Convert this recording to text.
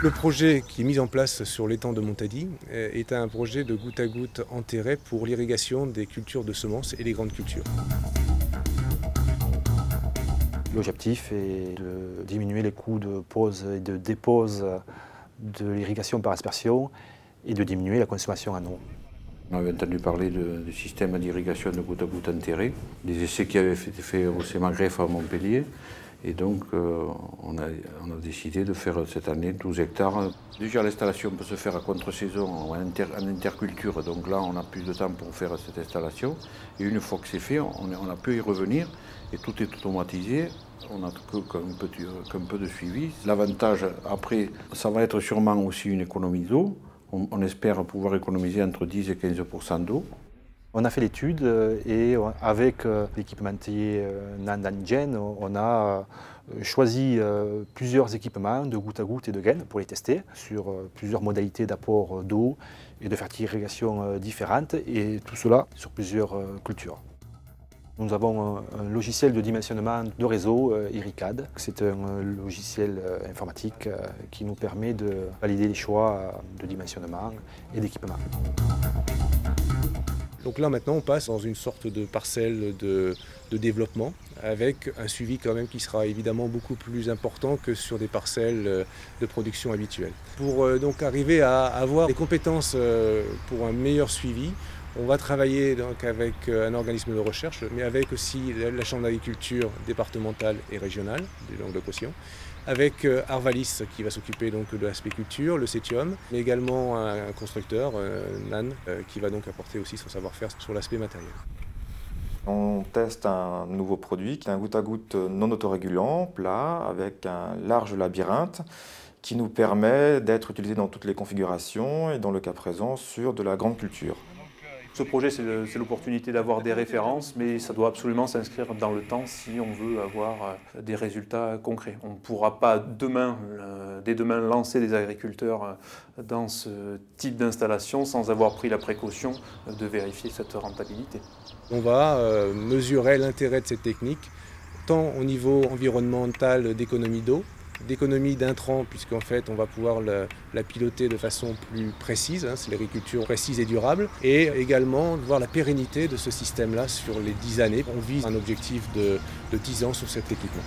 Le projet qui est mis en place sur l'étang de Montady est un projet de goutte à goutte enterré pour l'irrigation des cultures de semences et des grandes cultures. L'objectif est de diminuer les coûts de pose et de dépose de l'irrigation par aspersion et de diminuer la consommation en eau. On avait entendu parler du système d'irrigation de goutte à goutte enterré, des essais qui avaient été faits au CEMAGREF à Montpellier. Et donc, on a décidé de faire cette année 12 hectares. Déjà, l'installation peut se faire à contre-saison en interculture. Donc là, on a plus de temps pour faire cette installation. Et une fois que c'est fait, on a pu y revenir. Et tout est automatisé. On n'a qu'un peu de suivi. L'avantage, après, ça va être sûrement aussi une économie d'eau. On espère pouvoir économiser entre 10 et 15% d'eau. On a fait l'étude et avec l'équipementier Nandangen, on a choisi plusieurs équipements de goutte à goutte et de gaine pour les tester sur plusieurs modalités d'apport d'eau et de fertilisation différentes, et tout cela sur plusieurs cultures. Nous avons un logiciel de dimensionnement de réseau, IRICAD. C'est un logiciel informatique qui nous permet de valider les choix de dimensionnement et d'équipement. Donc là maintenant on passe dans une sorte de parcelle de développement avec un suivi quand même qui sera évidemment beaucoup plus important que sur des parcelles de production habituelles. Pour donc arriver à avoir des compétences pour un meilleur suivi, on va travailler donc avec un organisme de recherche, mais avec aussi la Chambre d'agriculture départementale et régionale du Languedoc-Roussillon, avec Arvalis qui va s'occuper donc de l'aspect culture, le Cétium, mais également un constructeur, NAN, qui va donc apporter aussi son savoir-faire sur l'aspect matériel. On teste un nouveau produit qui est un goutte à goutte non autorégulant, plat, avec un large labyrinthe, qui nous permet d'être utilisé dans toutes les configurations et dans le cas présent sur de la grande culture. Ce projet, c'est l'opportunité d'avoir des références, mais ça doit absolument s'inscrire dans le temps si on veut avoir des résultats concrets. On ne pourra pas dès demain lancer des agriculteurs dans ce type d'installation sans avoir pris la précaution de vérifier cette rentabilité. On va mesurer l'intérêt de cette technique, tant au niveau environnemental d'économie d'eau, d'économie d'intrants, puisqu'en fait on va pouvoir la piloter de façon plus précise, c'est l'agriculture précise et durable, et également de voir la pérennité de ce système-là sur les 10 années. On vise un objectif de 10 ans sur cet équipement.